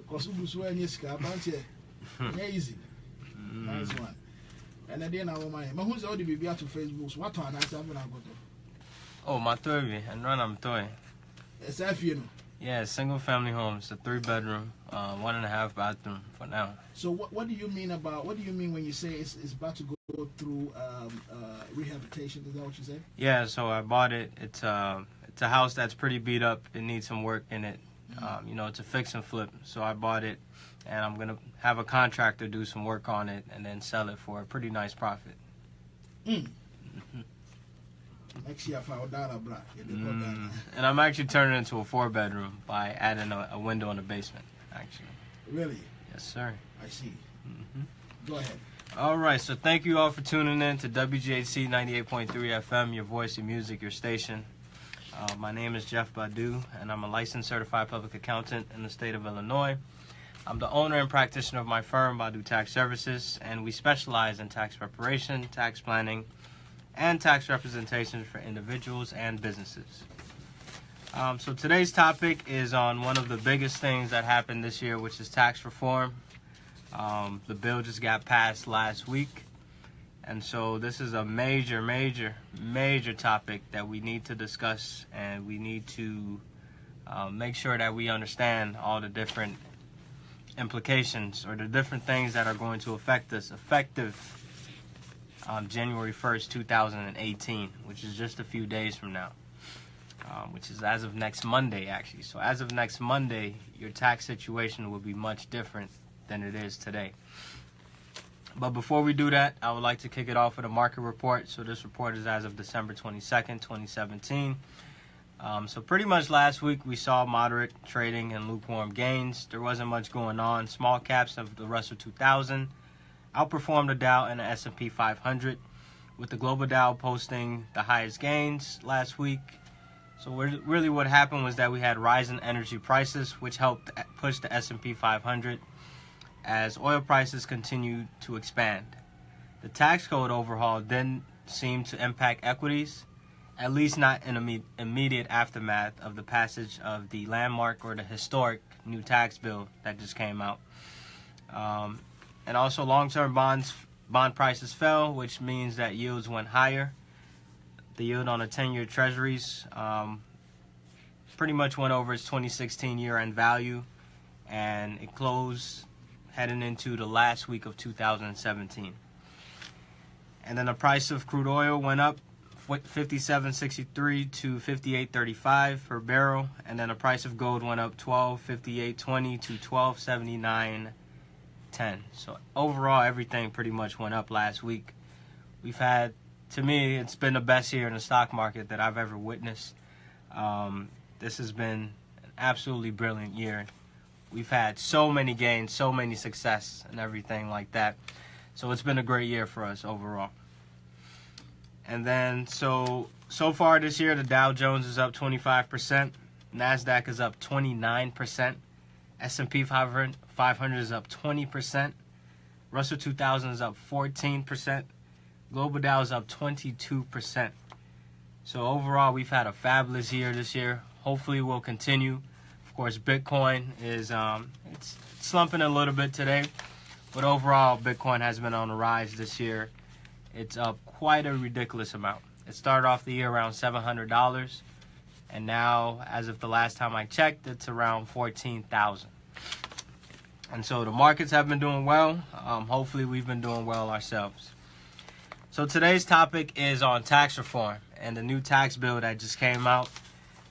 Because Ubusu and Yeska, Banche, easy. Nice one. And then I want my who's already be to Facebook. What one I have got? Oh, my toy, and run I'm toy. It's a few. Yeah, single family home. It's a 3-bedroom, 1.5 bathroom for now. So what do you mean when you say it's about to go through rehabilitation? Is that what you said? Yeah, so I bought it. It's a house that's pretty beat up. It needs some work in it. You know, it's a fix and flip. So I bought it, and I'm gonna have a contractor do some work on it and then sell it for a pretty nice profit. Next year, and I'm actually turning it into a 4-bedroom by adding a window in the basement. Actually. Really? Yes, sir. I see. Go ahead. All right. So thank you all for tuning in to WGHC 98.3 FM, your voice, your music, your station. My name is Jeff Badu, and I'm a licensed certified public accountant in the state of Illinois. I'm the owner and practitioner of my firm, Badu Tax Services, and we specialize in tax preparation, tax planning, and tax representation for individuals and businesses. So today's topic is on one of the biggest things that happened this year, which is tax reform. The bill just got passed last week. And so this is a major, major, major topic that we need to discuss, and we need to make sure that we understand all the different implications or the different things that are going to affect us effective January 1st, 2018, which is just a few days from now, which is as of next Monday, actually. So as of next Monday, your tax situation will be much different than it is today. But before we do that, I would like to kick it off with a market report. So this report is as of December 22nd, 2017. So pretty much last week we saw moderate trading and lukewarm gains. There wasn't much going on. Small caps of the Russell 2000 outperformed the Dow and the S&P 500, with the global Dow posting the highest gains last week. So really what happened was that we had rising energy prices, which helped push the S&P 500 as oil prices continued to expand. The tax code overhaul didn't seem to impact equities, at least not in immediate aftermath of the passage of the landmark or the historic new tax bill that just came out. And also long-term bond prices fell, which means that yields went higher. The yield on the 10-year treasuries pretty much went over its 2016 year-end value, and it closed heading into the last week of 2017. And then the price of crude oil went up 57.63 to 58.35 per barrel, and then the price of gold went up 58.20 to 12.79.10. So overall, everything pretty much went up last week. We've had, to me, it's been the best year in the stock market that I've ever witnessed. This has been an absolutely brilliant year. We've had so many gains, so many success, and everything like that. So it's been a great year for us overall. And then, so far this year, the Dow Jones is up 25%. NASDAQ is up 29%. S&P 500 is up 20%. Russell 2000 is up 14%. Global Dow is up 22%. So overall, we've had a fabulous year this year. Hopefully, we'll continue. Of course, Bitcoin is it's slumping a little bit today, but overall, Bitcoin has been on the rise this year. It's up quite a ridiculous amount. It started off the year around $700, and now, as of the last time I checked, it's around $14,000. And so the markets have been doing well. Hopefully, we've been doing well ourselves. So today's topic is on tax reform and the new tax bill that just came out.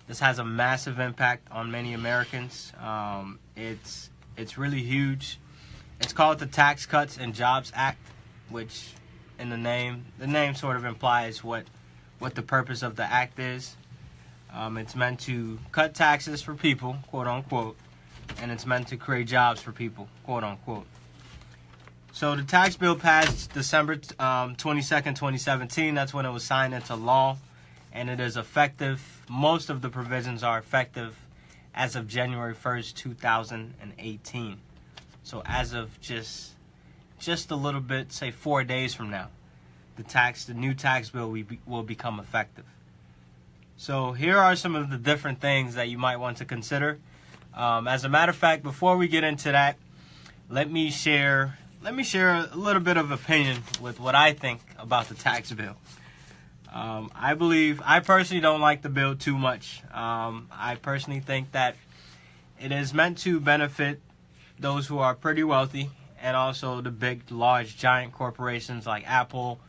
This has a massive impact on many Americans. It's really huge. It's called the Tax Cuts and Jobs Act, which in the name sort of implies what the purpose of the act is. It's meant to cut taxes for people, quote unquote, and it's meant to create jobs for people, quote unquote. So the tax bill passed December 22nd, 2017. That's when it was signed into law, and it is effective. Most of the provisions are effective as of January 1st, 2018. So as of just a little bit, say 4 days from now, the new tax bill will become effective. So here are some of the different things that you might want to consider. As a matter of fact, before we get into that, let me share a little bit of opinion with what I think about the tax bill. I personally don't like the bill too much. I personally think that it is meant to benefit those who are pretty wealthy, and also the big, large, giant corporations like Apple,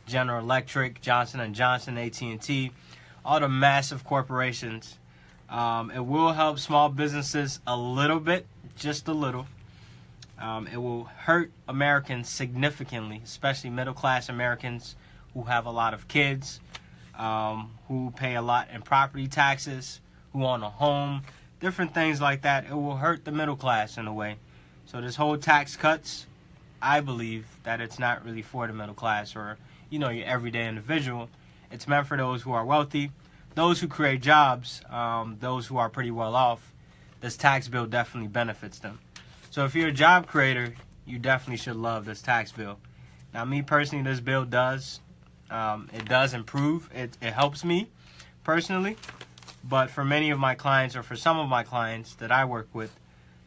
General Electric, Johnson & Johnson, AT&T, all the massive corporations. It will help small businesses a little bit, just a little. It will hurt Americans significantly, especially middle-class Americans who have a lot of kids, who pay a lot in property taxes, who own a home, different things like that. It will hurt the middle class in a way. So this whole tax cuts, I believe that it's not really for the middle class or, your everyday individual. It's meant for those who are wealthy, those who create jobs, those who are pretty well off. This tax bill definitely benefits them. So if you're a job creator, you definitely should love this tax bill. Now, me personally, this bill does improve. It helps me personally. But for many of my clients, or for some of my clients that I work with,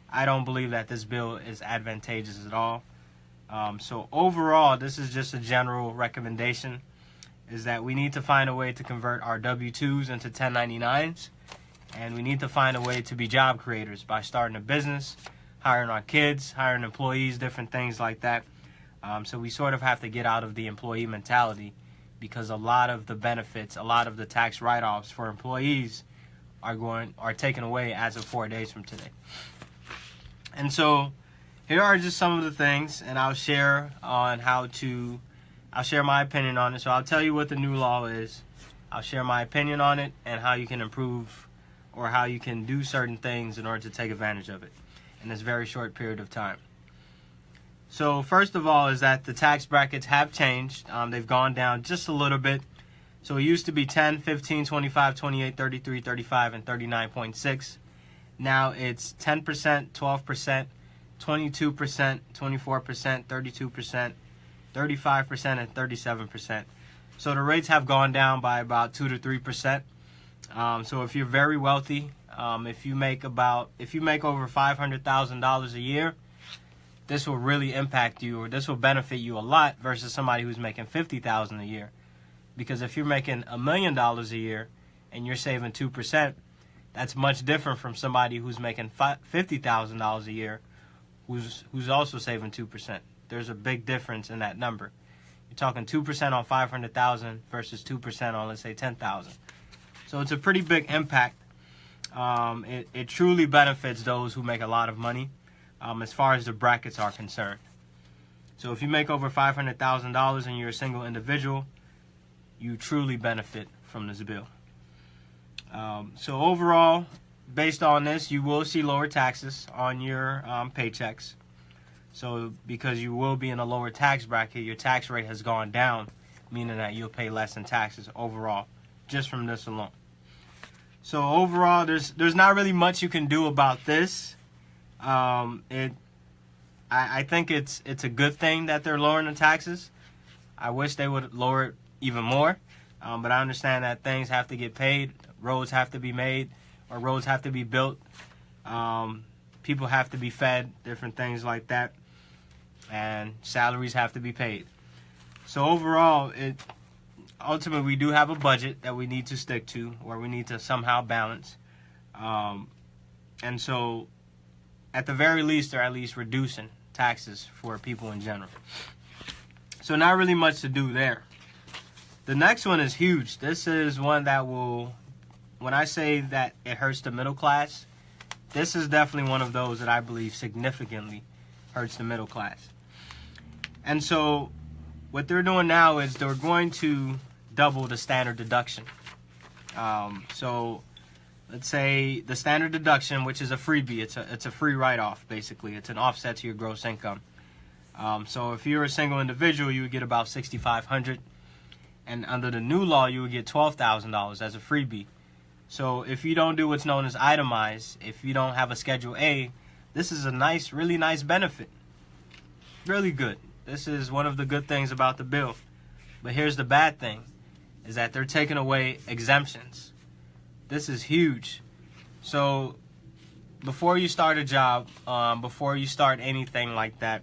I don't believe that this bill is advantageous at all. So overall, this is just a general recommendation, is that we need to find a way to convert our W-2s into 1099s, and we need to find a way to be job creators by starting a business, hiring our kids, hiring employees, different things like that. So we sort of have to get out of the employee mentality, because a lot of the benefits, a lot of the tax write-offs for employees are taken away as of 4 days from today. And so here are just some of the things, and I'll share my opinion on it. So I'll tell you what the new law is. I'll share my opinion on it and how you can improve or how you can do certain things in order to take advantage of it in this very short period of time. So first of all is that the tax brackets have changed. They've gone down just a little bit. So it used to be 10, 15, 25, 28, 33, 35, and 39.6. Now it's 10%, 12%, 22%, 24%, 32%, 35%, and 37%. So the rates have gone down by about 2 to 3%. So if you're very wealthy, if you make over $500,000 a year, this will really impact you, or this will benefit you a lot versus somebody who's making $50,000 a year. Because if you're making $1 million a year and you're saving 2%, that's much different from somebody who's making $50,000 a year, who's also saving 2%. There's a big difference in that number. You're talking 2% on 500,000 versus 2% on, let's say, 10,000. So it's a pretty big impact. It truly benefits those who make a lot of money, as far as the brackets are concerned. So if you make over $500,000 and you're a single individual, you truly benefit from this bill. So overall, based on this, you will see lower taxes on your paychecks. So because you will be in a lower tax bracket, your tax rate has gone down, meaning that you'll pay less in taxes overall, just from this alone. So overall, there's not really much you can do about this. I think it's a good thing that they're lowering the taxes. I wish they would lower it even more. But I understand that things have to get paid, roads have to be made, or roads have to be built. People have to be fed, different things like that. And salaries have to be paid. So overall, ultimately we do have a budget that we need to stick to, or we need to somehow balance. And so at the very least, they're at least reducing taxes for people in general. So not really much to do there. The next one is huge. This is one that will, when I say that it hurts the middle class, this is definitely one of those that I believe significantly hurts the middle class. And so what they're doing now is they're going to double the standard deduction. So let's say the standard deduction, which is a freebie, it's a free write-off, basically. It's an offset to your gross income. So if you're a single individual, you would get about $6,500. And under the new law, you would get $12,000 as a freebie. So if you don't do what's known as itemized, if you don't have a Schedule A, this is a nice, really nice benefit. Really good. This is one of the good things about the bill. But here's the bad thing, is that they're taking away exemptions. This is huge. So before you start a job, before you start anything like that,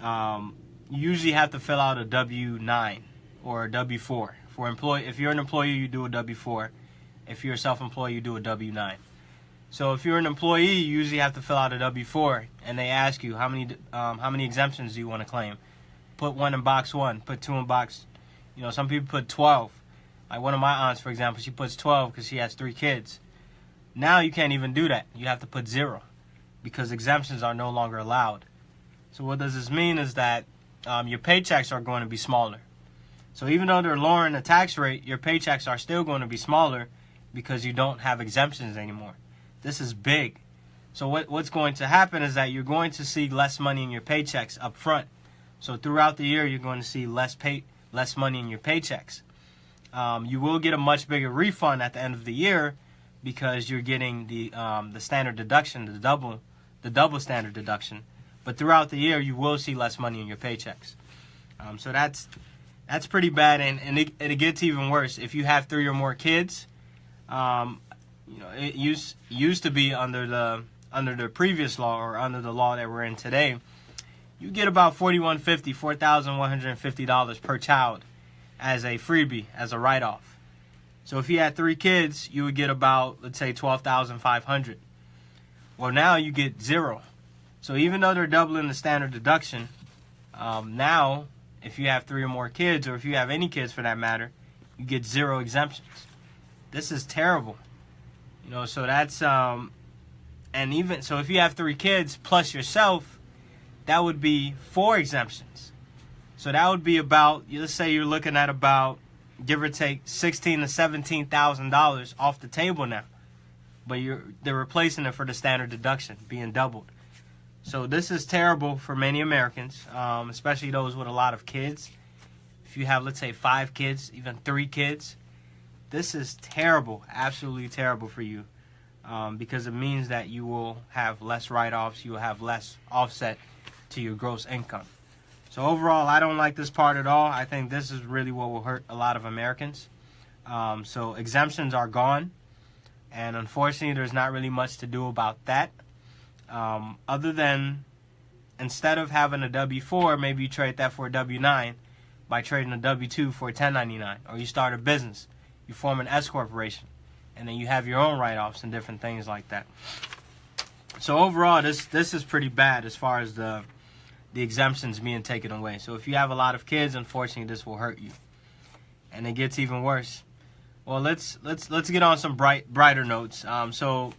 you usually have to fill out a W-9 or a W-4. If you're an employee, you do a W-4. If you're self-employed, you do a W-9. So if you're an employee, you usually have to fill out a W-4, and they ask you how many exemptions do you want to claim. Put 1 in box 1. Put 2 in box. Some people put 12. Like one of my aunts, for example, she puts 12 because she has 3 kids. Now you can't even do that. You have to put 0 because exemptions are no longer allowed. So what does this mean is that your paychecks are going to be smaller. So even though they're lowering the tax rate, your paychecks are still going to be smaller because you don't have exemptions anymore. This is big. So what's going to happen is that you're going to see less money in your paychecks up front. So throughout the year, you're going to see less money in your paychecks. You will get a much bigger refund at the end of the year because you're getting the standard deduction, the double standard deduction. But throughout the year, you will see less money in your paychecks. So that's pretty bad, and it gets even worse if you have 3 or more kids. It used to be under the previous law or under the law that we're in today. You get about $4,150 per child as a freebie, as a write-off. So if you had 3 kids, you would get about, let's say, $12,500. Well, now you get 0. So even though they're doubling the standard deduction, now if you have 3 or more kids, or if you have any kids for that matter, you get 0 exemptions. This is terrible. So that's and even so, if you have 3 kids plus yourself, that would be 4 exemptions. So that would be about, let's say you're looking at about, give or take, $16,000 to $17,000 off the table now. But they're replacing it for the standard deduction being doubled. So this is terrible for many Americans, especially those with a lot of kids. If you have, let's say, 5 kids, even 3 kids, this is terrible, absolutely terrible for you, because it means that you will have less write-offs, you will have less offset to your gross income. So overall, I don't like this part at all. I think this is really what will hurt a lot of Americans. So exemptions are gone, and unfortunately, there's not really much to do about that. Other than, instead of having a W-4, maybe you trade that for a W-9 by trading a W-2 for a 1099, or you start a business, you form an S corporation, and then you have your own write-offs and different things like that. So overall, this is pretty bad as far as the exemptions being taken away. So if you have a lot of kids, unfortunately, this will hurt you, and it gets even worse. Well, let's get on some brighter notes. So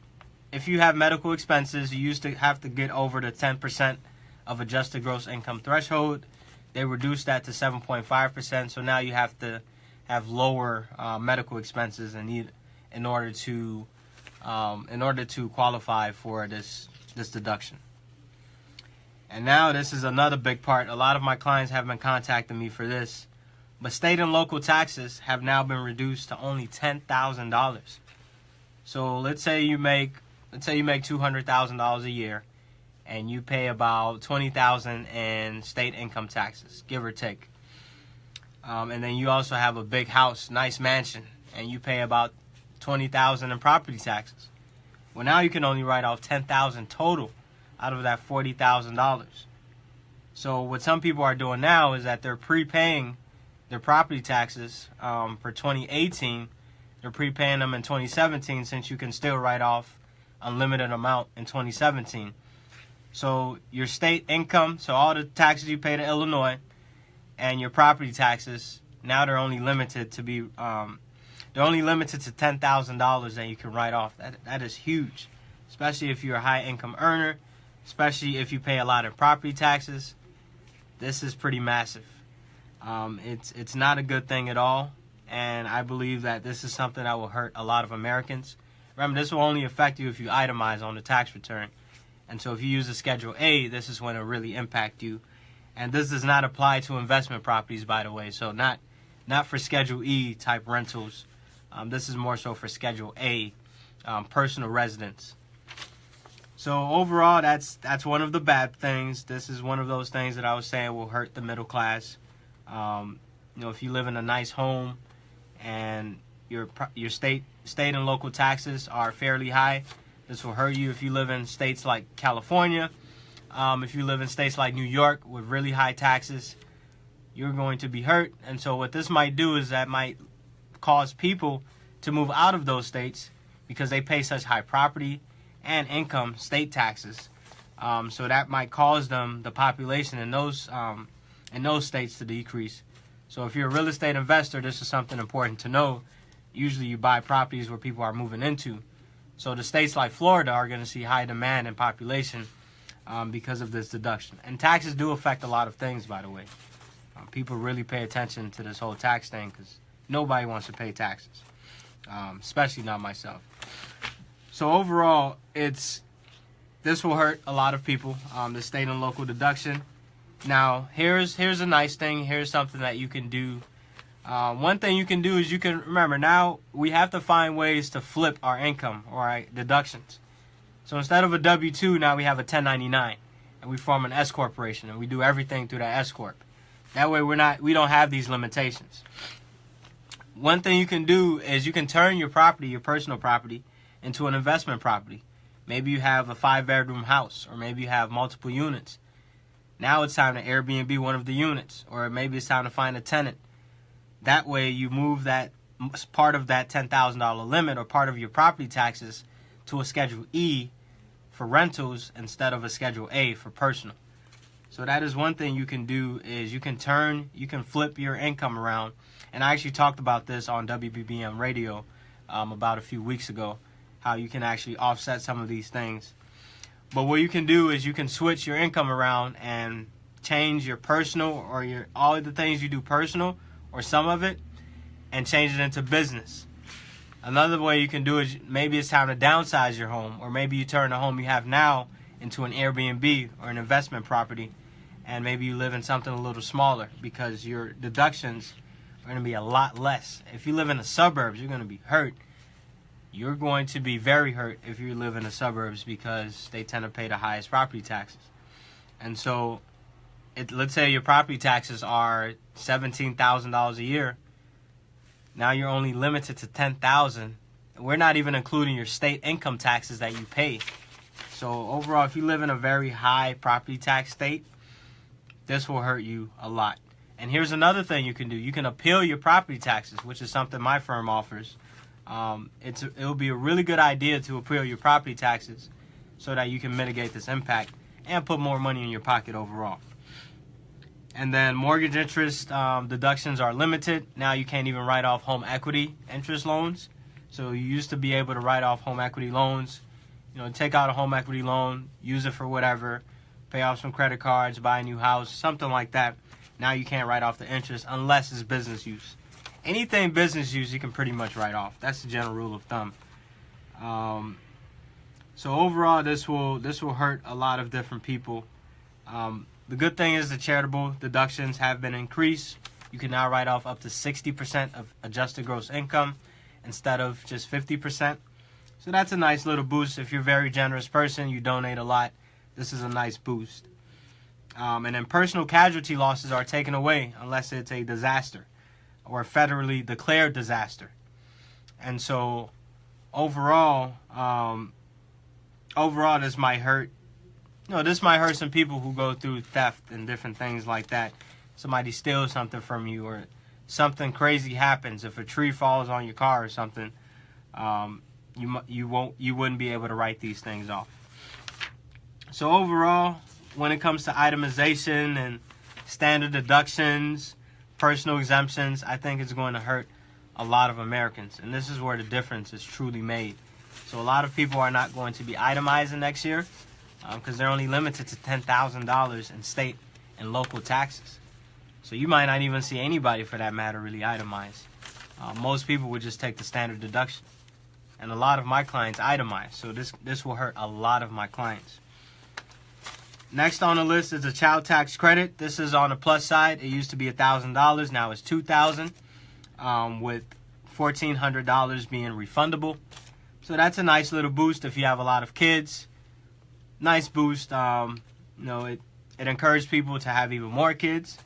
if you have medical expenses, you used to have to get over the 10% of adjusted gross income threshold. They reduced that to 7.5%. So now you have to have lower medical expenses in order to qualify for this deduction. And now this is another big part. A lot of my clients have been contacting me for this, but state and local taxes have now been reduced to only $10,000. So let's say you make $200,000 a year, and you pay about $20,000 in state income taxes, give or take. And then you also have a big house, nice mansion, and you pay about $20,000 in property taxes. Well, now you can only write off $10,000 total out of that $40,000. So what some people are doing now is that they're prepaying their property taxes for 2018. They're prepaying them in 2017, since you can still write off unlimited amount in 2017. So your state income, so all the taxes you pay to Illinois, and your property taxes, now they're only limited to $10,000 that you can write off. That is huge, especially if you're a high income earner, especially if you pay a lot of property taxes. This is pretty massive. It's not a good thing at all, and I believe that this is something that will hurt a lot of Americans. Remember, this will only affect you if you itemize on the tax return. And so if you use a Schedule A, this is when it really impact you. And this does not apply to investment properties, by the way. So not for Schedule E type rentals. This is more so for Schedule A, personal residence. So overall, that's one of the bad things. This is one of those things that I was saying will hurt the middle class. If you live in a nice home and your state and local taxes are fairly high, This will hurt you if you live in states like California. If you live in states like New York with really high taxes, you're going to be hurt. And so what this might do is that might cause people to move out of those states because they pay such high property and income state taxes. So that might cause them, the population in those states, to decrease. So if you're a real estate investor, this is something important to know. Usually you buy properties where people are moving into. So the states like Florida are going to see high demand and population because of this deduction. And taxes do affect a lot of things, by the way. People really pay attention to this whole tax thing because nobody wants to pay taxes, especially not myself. So overall, this will hurt a lot of people, the state and local deduction. Now, here's a nice thing. Here's something that you can do. One thing you can do is you can, remember, now we have to find ways to flip our income or our deductions. So instead of a W-2, now we have a 1099, and we form an S corporation, and we do everything through that S corp. That way we don't have these limitations. One thing you can do is you can turn your property, your personal property, into an investment property. Maybe you have a 5-bedroom house, or maybe you have multiple units. Now it's time to Airbnb one of the units, or maybe it's time to find a tenant. That way you move that part of that $10,000 limit or part of your property taxes to a Schedule E for rentals instead of a Schedule A for personal. So that is one thing you can do, is you can flip your income around. And I actually talked about this on WBBM radio about a few weeks ago, how you can actually offset some of these things. But what you can do is you can switch your income around and change your personal or all of the things you do personal or some of it and change it into business. Another way you can do is maybe it's time to downsize your home, or maybe you turn the home you have now into an Airbnb or an investment property, and maybe you live in something a little smaller because your deductions are going to be a lot less. If you live in the suburbs, you're going to be hurt. You're going to be very hurt if you live in the suburbs because they tend to pay the highest property taxes. And so, let's say your property taxes are $17,000 a year. Now you're only limited to $10,000. We're not even including your state income taxes that you pay. So overall, if you live in a very high property tax state, this will hurt you a lot. And here's another thing you can do. You can appeal your property taxes, which is something my firm offers. It'll be a really good idea to appeal your property taxes so that you can mitigate this impact and put more money in your pocket overall. And then mortgage interest deductions are limited. Now you can't even write off home equity interest loans. So you used to be able to write off home equity loans. Take out a home equity loan, use it for whatever, pay off some credit cards, buy a new house, something like that. Now you can't write off the interest unless it's business use. Anything business use you can pretty much write off. That's the general rule of thumb. So overall, this will hurt a lot of different people. The good thing is the charitable deductions have been increased. You can now write off up to 60% of adjusted gross income instead of just 50%. So that's a nice little boost. If you're a very generous person, you donate a lot, this is a nice boost. And then personal casualty losses are taken away unless it's a disaster or a federally declared disaster. And so overall, this might hurt. This might hurt some people who go through theft and different things like that. Somebody steals something from you, or something crazy happens. If a tree falls on your car or something, you wouldn't be able to write these things off. So overall, when it comes to itemization and standard deductions, personal exemptions, I think it's going to hurt a lot of Americans. And this is where the difference is truly made. So a lot of people are not going to be itemizing next year because they're only limited to $10,000 in state and local taxes. So you might not even see anybody, for that matter, really itemize. Most people would just take the standard deduction. And a lot of my clients itemize. So this will hurt a lot of my clients. Next on the list is the child tax credit. This is on the plus side. It used to be $1,000. Now it's $2,000, with $1,400 being refundable. So that's a nice little boost if you have a lot of kids. Nice boost. It encourages people to have even more kids.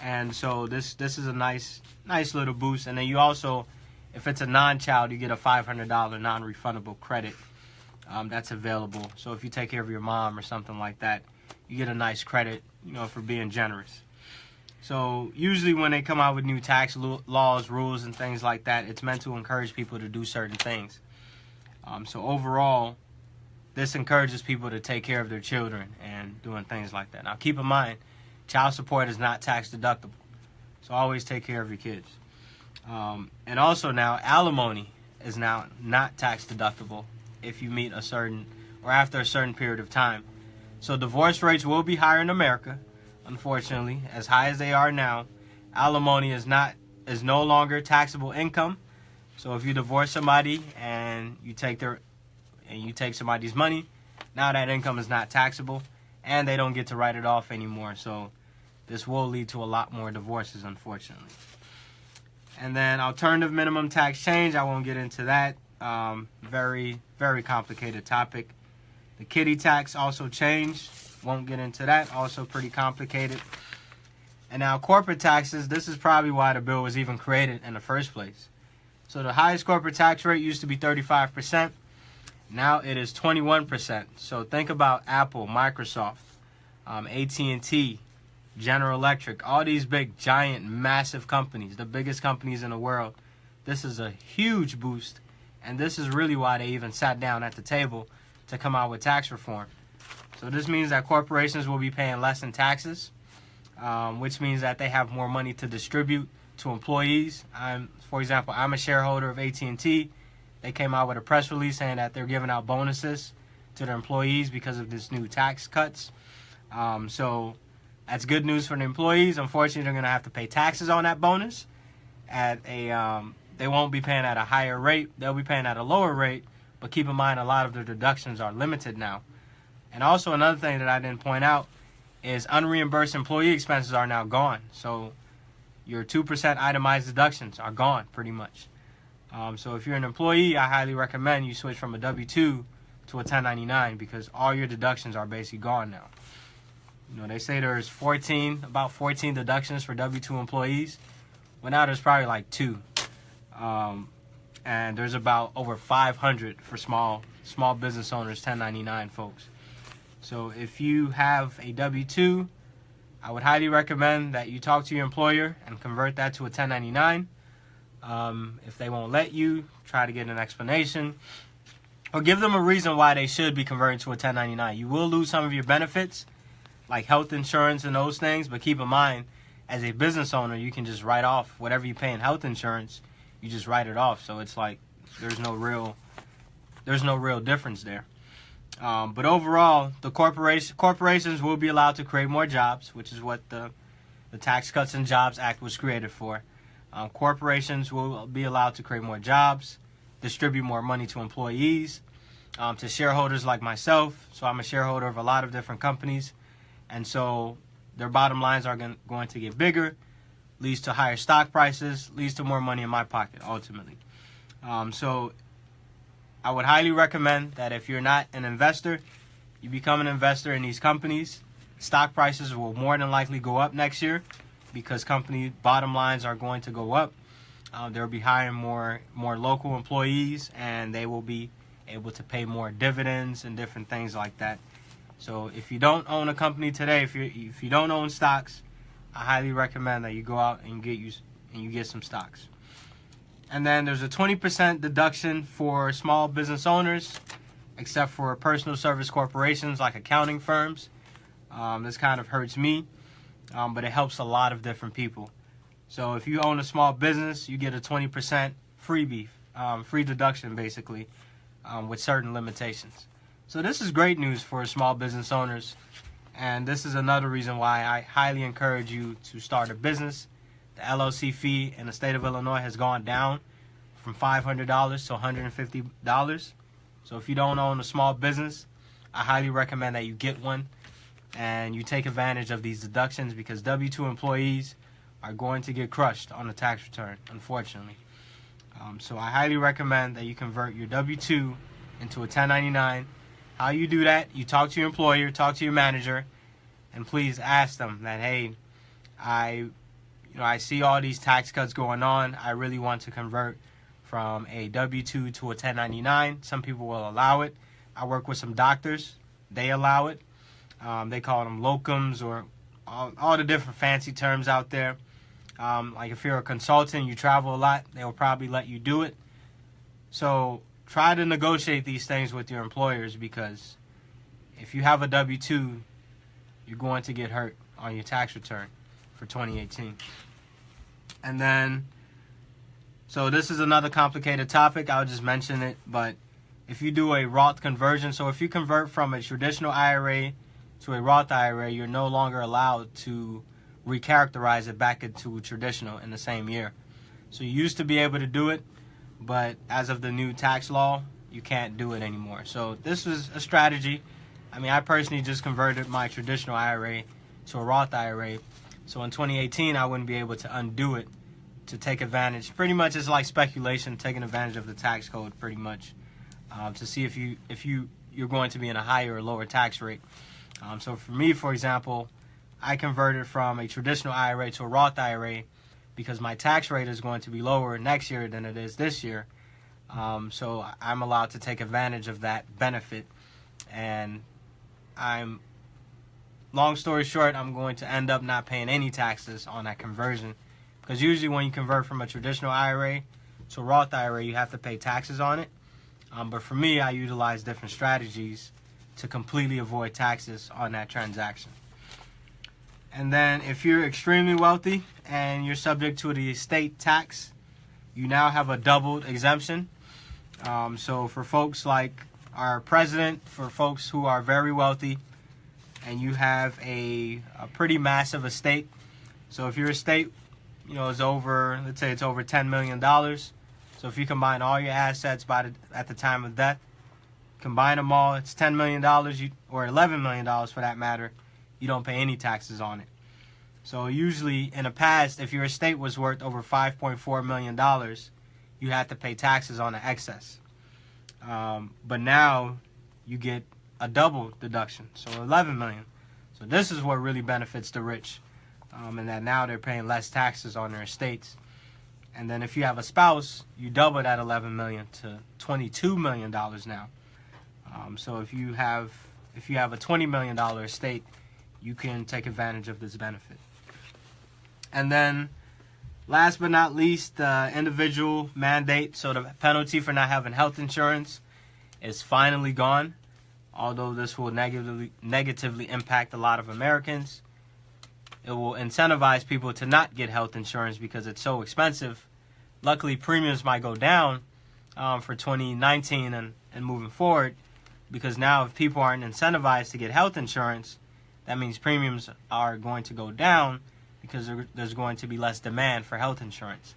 And so this is a nice little boost. And then you also, if it's a non-child, you get a $500 non-refundable credit that's available. So if you take care of your mom or something like that, you get a nice credit, for being generous. So usually when they come out with new tax laws, rules, and things like that, it's meant to encourage people to do certain things. So overall, this encourages people to take care of their children and doing things like that. Now keep in mind, child support is not tax deductible. So always take care of your kids. And also now, alimony is now not tax deductible if you meet a certain, or after a certain period of time. So divorce rates will be higher in America, unfortunately, as high as they are now. Alimony is no longer taxable income. So if you divorce somebody and you take somebody's money, now that income is not taxable, and they don't get to write it off anymore. So this will lead to a lot more divorces, unfortunately. And then alternative minimum tax change, I won't get into that. Very, very complicated topic. The kiddie tax also changed. Won't get into that. Also pretty complicated. And now corporate taxes, this is probably why the bill was even created in the first place. So the highest corporate tax rate used to be 35%. Now it is 21%. So think about Apple, Microsoft, AT&T, General Electric, all these big, giant, massive companies, the biggest companies in the world. This is a huge boost, and this is really why they even sat down at the table to come out with tax reform. So this means that corporations will be paying less in taxes, which means that they have more money to distribute to employees. For example, I'm a shareholder of AT&T. They came out with a press release saying that they're giving out bonuses to their employees because of this new tax cuts. So that's good news for the employees. Unfortunately, they're going to have to pay taxes on that bonus. They won't be paying at a higher rate. They'll be paying at a lower rate. But keep in mind, a lot of their deductions are limited now. And also another thing that I didn't point out is unreimbursed employee expenses are now gone. So your 2% itemized deductions are gone pretty much. So if you're an employee, I highly recommend you switch from a W-2 to a 1099 because all your deductions are basically gone now. They say there's about 14 deductions for W-2 employees. Well, now there's probably like 2. And there's about over 500 for small business owners, 1099 folks. So if you have a W-2, I would highly recommend that you talk to your employer and convert that to a 1099. If they won't let you, try to get an explanation. Or give them a reason why they should be converting to a 1099. You will lose some of your benefits, like health insurance and those things, but keep in mind, as a business owner, you can just write off whatever you pay in health insurance. You just write it off, so it's like there's no real difference there. But overall, the corporations will be allowed to create more jobs, which is what the Tax Cuts and Jobs Act was created for. Corporations will be allowed to create more jobs, distribute more money to employees, to shareholders like myself. So I'm a shareholder of a lot of different companies. And so their bottom lines are going to get bigger, leads to higher stock prices, leads to more money in my pocket, ultimately. So I would highly recommend that if you're not an investor, you become an investor in these companies. Stock prices will more than likely go up next year because company bottom lines are going to go up. They'll be hiring more local employees, and they will be able to pay more dividends and different things like that. So if you don't own a company today, if you don't own stocks, I highly recommend that you go out and you get some stocks. And then there's a 20% deduction for small business owners, except for personal service corporations like accounting firms. This kind of hurts me, but it helps a lot of different people. So if you own a small business, you get a 20% free deduction basically, with certain limitations. So this is great news for small business owners, and this is another reason why I highly encourage you to start a business. The LLC fee in the state of Illinois has gone down from $500 to $150. So if you don't own a small business, I highly recommend that you get one and you take advantage of these deductions because W-2 employees are going to get crushed on the tax return, unfortunately. So I highly recommend that you convert your W-2 into a 1099. How you do that, you talk to your employer, talk to your manager, and please ask them that, hey, I see all these tax cuts going on. I really want to convert from a W-2 to a 1099. Some people will allow it. I work with some doctors. They allow it. They call them locums or all the different fancy terms out there. Like if you're a consultant, you travel a lot, they will probably let you do it. So try to negotiate these things with your employers, because if you have a W-2, you're going to get hurt on your tax return for 2018. And then, so this is another complicated topic. I'll just mention it. But if you do a Roth conversion, so if you convert from a traditional IRA to a Roth IRA, you're no longer allowed to recharacterize it back into traditional in the same year. So you used to be able to do it, but as of the new tax law, you can't do it anymore. So this was a strategy. I mean, I personally just converted my traditional IRA to a Roth IRA. So in 2018, I wouldn't be able to undo it to take advantage. Pretty much it's like speculation, taking advantage of the tax code pretty much, to see if you're going to be in a higher or lower tax rate. So for me, for example, I converted from a traditional IRA to a Roth IRA because my tax rate is going to be lower next year than it is this year. So I'm allowed to take advantage of that benefit. And long story short, I'm going to end up not paying any taxes on that conversion. Because usually when you convert from a traditional IRA to a Roth IRA, you have to pay taxes on it. But for me, I utilize different strategies to completely avoid taxes on that transaction. And then if you're extremely wealthy and you're subject to the estate tax, you now have a doubled exemption. So for folks like our president, for folks who are very wealthy and you have a pretty massive estate. So if your estate, is over, let's say it's over $10 million. So if you combine all your assets at the time of death, combine them all, it's $10 million or $11 million for that matter. You don't pay any taxes on it. So usually in the past, if your estate was worth over $5.4 million, you had to pay taxes on the excess. But now you get a double deduction, so $11 million. So this is what really benefits the rich, and that now they're paying less taxes on their estates. And then if you have a spouse, you double that $11 million to $22 million now. So if you have a $20 million estate, you can take advantage of this benefit. And then, last but not least, the individual mandate. So the penalty for not having health insurance is finally gone. Although this will negatively impact a lot of Americans, it will incentivize people to not get health insurance because it's so expensive. Luckily, premiums might go down for 2019 and moving forward, because now if people aren't incentivized to get health insurance, that means premiums are going to go down because there's going to be less demand for health insurance.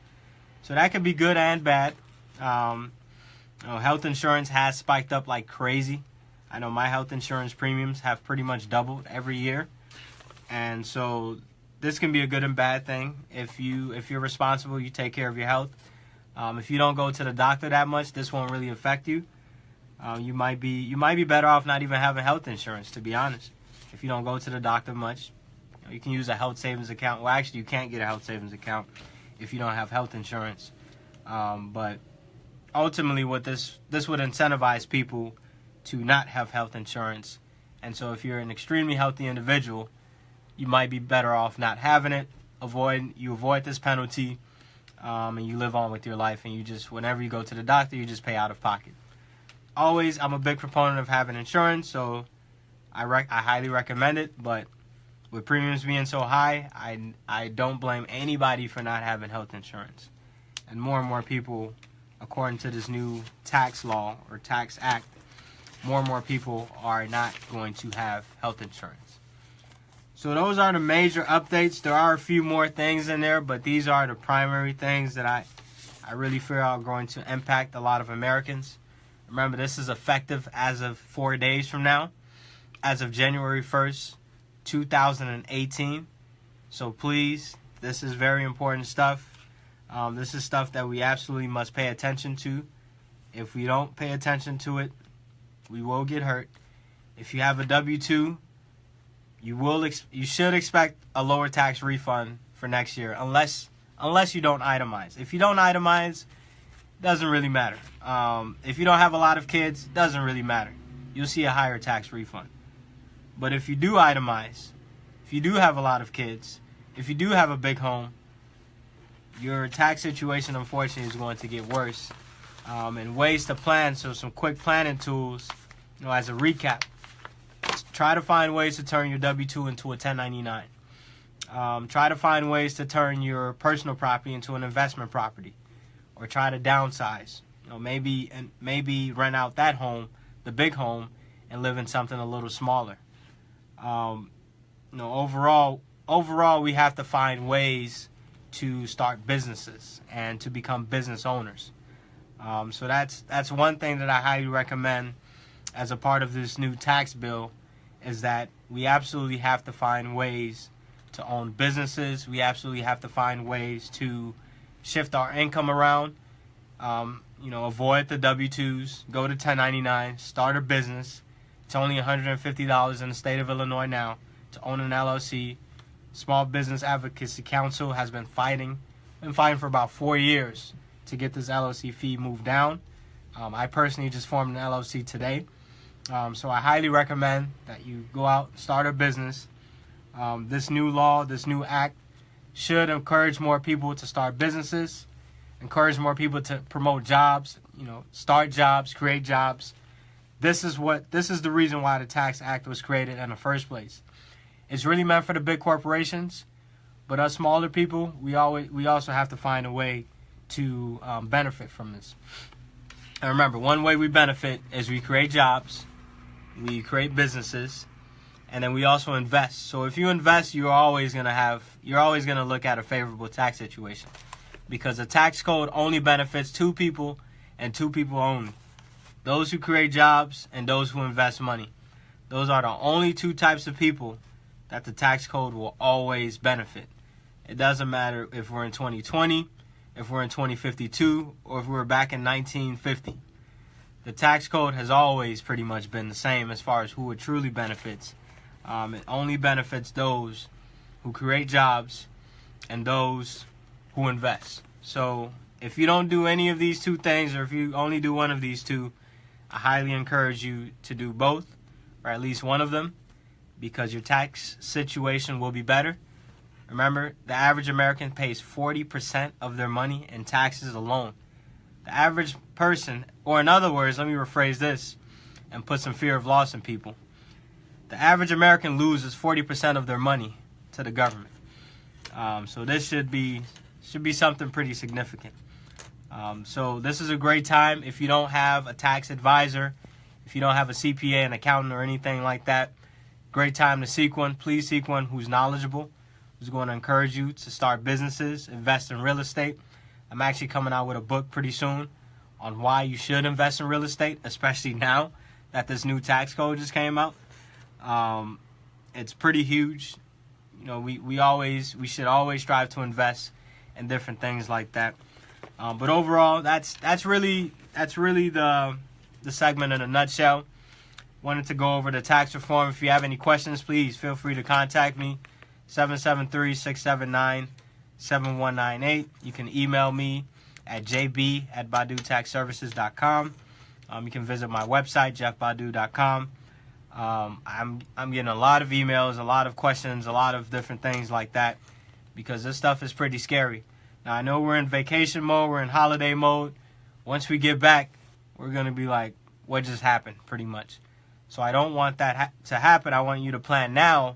So that could be good and bad. Health insurance has spiked up like crazy. I know my health insurance premiums have pretty much doubled every year. And so this can be a good and bad thing. If you're responsible, you take care of your health. If you don't go to the doctor that much, this won't really affect you. You might be better off not even having health insurance, to be honest. If you don't go to the doctor much, you can use a health savings account. Well, actually, you can't get a health savings account if you don't have health insurance. But ultimately, what this would incentivize people to not have health insurance. And so if you're an extremely healthy individual, you might be better off not having it. You avoid this penalty, and you live on with your life. And you just, whenever you go to the doctor, you just pay out of pocket. Always, I'm a big proponent of having insurance, so I highly recommend it. But with premiums being so high, I don't blame anybody for not having health insurance. And more people, according to this new tax law or tax act, more and more people are not going to have health insurance. So those are the major updates. There are a few more things in there, but these are the primary things that I really feel are going to impact a lot of Americans. Remember, this is effective as of 4 days from now, as of January 1st, 2018. So please, this is very important stuff. This is stuff that we absolutely must pay attention to. If we don't pay attention to it, we will get hurt. If you have a W-2, you should expect a lower tax refund for next year, unless you don't itemize. If you don't itemize, doesn't really matter. If you don't have a lot of kids, doesn't really matter. you'll see a higher tax refund. But if you do itemize, if you do have a lot of kids, if you do have a big home, your tax situation, unfortunately, is going to get worse. And ways to plan, so some quick planning tools, as a recap. Try to find ways to turn your W-2 into a 1099. Try to find ways to turn your personal property into an investment property, or try to downsize. Maybe rent out that home, the big home, and live in something a little smaller. Overall, we have to find ways to start businesses and to become business owners. So that's one thing that I highly recommend as a part of this new tax bill, is that we absolutely have to find ways to own businesses. We absolutely have to find ways to shift our income around. Avoid the W-2s, go to 1099, start a business. It's only $150 in the state of Illinois now to own an LLC. Small Business Advocacy Council has been fighting for about 4 years to get this LLC fee moved down. I personally just formed an LLC today. So I highly recommend that you go out and start a business. This new law, this new act should encourage more people to start businesses, encourage more people to promote jobs, start jobs, create jobs. This is the reason why the Tax Act was created in the first place. It's really meant for the big corporations, but us smaller people, we also have to find a way to benefit from this. And remember, one way we benefit is we create jobs, we create businesses, and then we also invest. So if you invest, you're always gonna look at a favorable tax situation, because the tax code only benefits two people, and two people only: those who create jobs and those who invest money. Those are the only two types of people that the tax code will always benefit. It doesn't matter if we're in 2020, if we're in 2052, or if we're back in 1950. The tax code has always pretty much been the same as far as who it truly benefits. It only benefits those who create jobs and those who invest. So if you don't do any of these two things, or if you only do one of these two, I highly encourage you to do both, or at least one of them, because your tax situation will be better. Remember, the average American pays 40% of their money in taxes alone. The average person, or in other words, let me rephrase this and put some fear of loss in people. The average American loses 40% of their money to the government. So this should be something pretty significant. So this is a great time. If you don't have a tax advisor, if you don't have a CPA, an accountant, or anything like that, great time to seek one. Please seek one who's knowledgeable, who's going to encourage you to start businesses, invest in real estate. I'm actually coming out with a book pretty soon on why you should invest in real estate, especially now that this new tax code just came out. It's pretty huge. We should always strive to invest in different things like that. But overall, that's really the segment in a nutshell. Wanted to go over the tax reform. If you have any questions, please feel free to contact me, 773-679-7198. You can email me at jb@badutaxservices.com. You can visit my website, jeffbadu.com. I'm getting a lot of emails, a lot of questions, a lot of different things like that, because this stuff is pretty scary. Now, I know we're in vacation mode, we're in holiday mode. Once we get back, we're going to be like, what just happened, pretty much. So I don't want that to happen. I want you to plan now.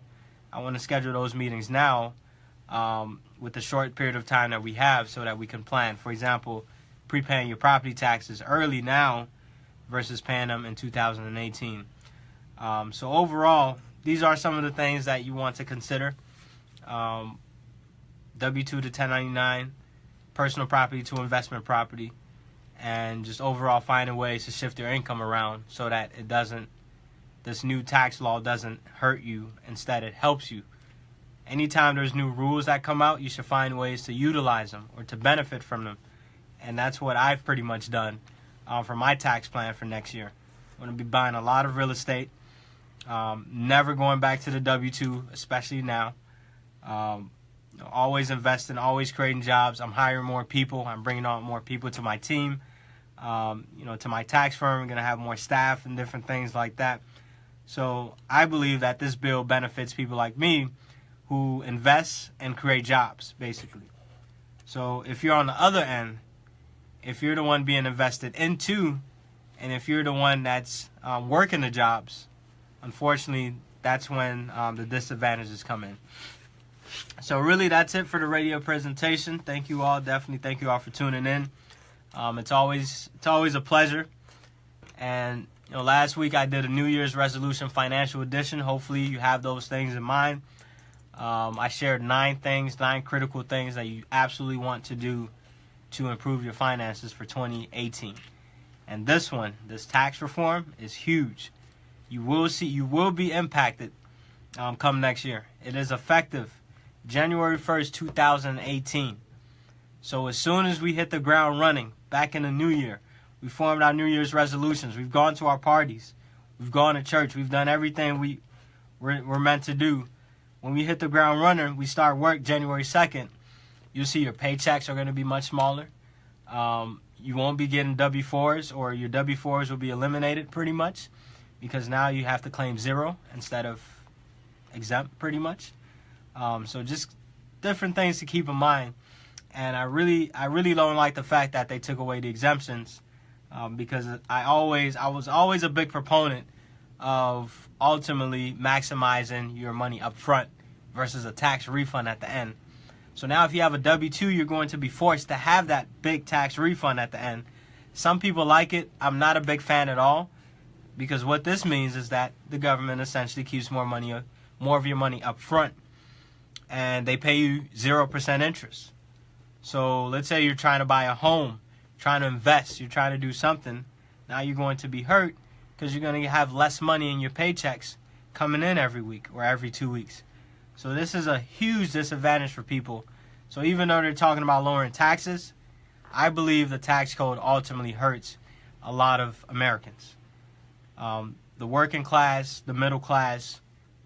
I want to schedule those meetings now with the short period of time that we have, so that we can plan. For example, prepaying your property taxes early now versus paying them in 2018. So overall, these are some of the things that you want to consider. W-2 to 1099, personal property to investment property, and just overall finding ways to shift your income around so that this new tax law doesn't hurt you. Instead, it helps you. Anytime there's new rules that come out, you should find ways to utilize them or to benefit from them. And that's what I've pretty much done for my tax plan for next year. I'm going to be buying a lot of real estate. Never going back to the W-2, especially now. Always investing, always creating jobs. I'm hiring more people. I'm bringing on more people to my team. to my tax firm. We're going to have more staff and different things like that. So I believe that this bill benefits people like me who invest and create jobs, basically. So if you're on the other end, if you're the one being invested into, and if you're the one that's working the jobs, unfortunately, that's when the disadvantages come in. So really, that's it for the radio presentation. Thank you all. Definitely thank you all for tuning in. It's always a pleasure. And last week I did a New Year's resolution financial edition. Hopefully you have those things in mind. I shared 9 critical things that you absolutely want to do to improve your finances for 2018. And this tax reform is huge. You will be impacted come next year. It is effective January 1st, 2018. So as soon as we hit the ground running back in the new year, we formed our New Year's resolutions. We've gone to our parties. We've gone to church. We've done everything we're meant to do. When we hit the ground running, we start work January 2nd. You'll see your paychecks are going to be much smaller. You won't be getting W-4s, or your W-4s will be eliminated pretty much, because now you have to claim 0 instead of exempt pretty much. So just different things to keep in mind. And I really don't like the fact that they took away the exemptions, because I was always a big proponent of ultimately maximizing your money up front versus a tax refund at the end. So now if you have a W-2, you're going to be forced to have that big tax refund at the end. Some people like it. I'm not a big fan at all, because what this means is that the government essentially keeps more of your money up front, and they pay you 0% interest. So let's say you're trying to buy a home, trying to invest, you're trying to do something. Now you're going to be hurt because you're going to have less money in your paychecks coming in every week or every 2 weeks. So this is a huge disadvantage for people. So even though they're talking about lowering taxes, I believe the tax code ultimately hurts a lot of Americans. The working class, the middle class,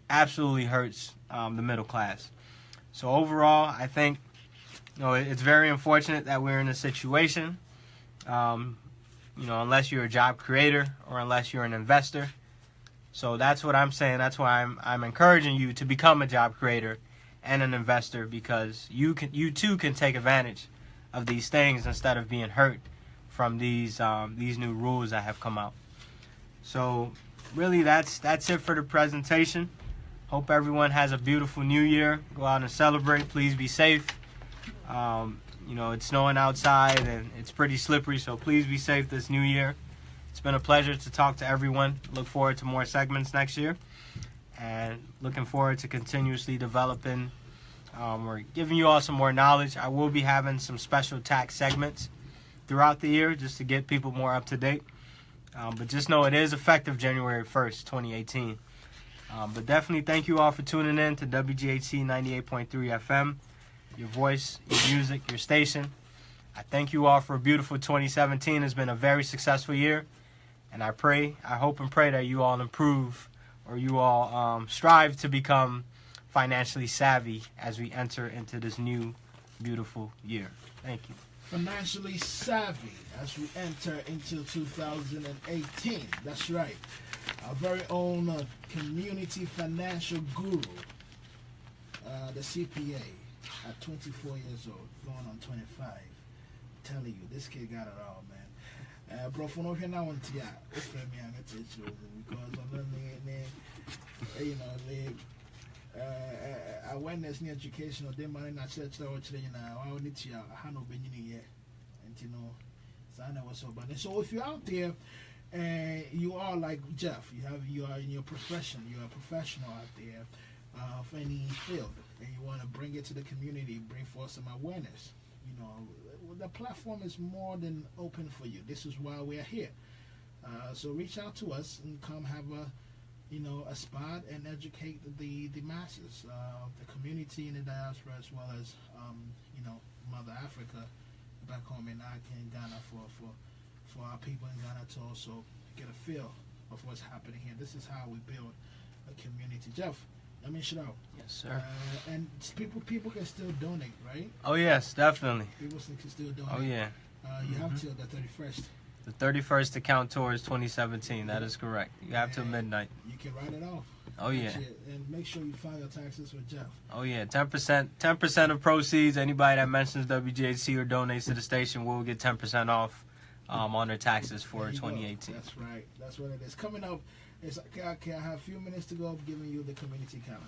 absolutely hurts the middle class. So overall, I think it's very unfortunate that we're in this situation. Unless you're a job creator or unless you're an investor. So that's what I'm saying. That's why I'm encouraging you to become a job creator and an investor, because you too can take advantage of these things instead of being hurt from these new rules that have come out. So really, that's it for the presentation. Hope everyone has a beautiful new year. Go out and celebrate. Please be safe. It's snowing outside and it's pretty slippery, so please be safe this new year. It's been a pleasure to talk to everyone. Look forward to more segments next year, and looking forward to continuously developing or giving you all some more knowledge. I will be having some special tax segments throughout the year just to get people more up to date. But just know it is effective January 1st, 2018. But definitely thank you all for tuning in to WGHC 98.3 FM. Your voice, your music, your station. I thank you all for a beautiful 2017. It's been a very successful year. And I hope and pray that you all improve, or you all strive to become financially savvy as we enter into this new, beautiful year. Thank you. Financially savvy as we enter into 2018. That's right. Our very own community financial guru, the CPA. At 24 years old, going on 25, telling you, this kid got it all, man. Bro, for no now on Tia, it's for me, I'm going to teach you, because awareness in education, or they money in a church, or I need to, I have no been in here, and so I never saw about it. So if you're out there, and you are like Jeff, you are in your profession, you're a professional out there of any field, and you want to bring it to the community, bring forth some awareness, the platform is more than open for you. This is why we're here. So reach out to us and come have a spot and educate the masses, the community in the diaspora, as well as Mother Africa back home in Ghana, for our people in Ghana to also get a feel of what's happening here. This is how we build a community. Jeff, let me shout out. Yes, sir. And people can still donate, right? Oh, yes, definitely. People can still donate. Oh, yeah. You have till the 31st. The 31st to count towards 2017. That is correct. You have till midnight. You can write it off. Oh yeah. And make sure you file your taxes with Jeff. Oh yeah. 10% of proceeds. Anybody that mentions WGHC or donates to the station will get 10% off on their taxes for 2018. That's right. That's what it is. Coming up, it's okay. I have a few minutes to go. I'm giving you the community calendar.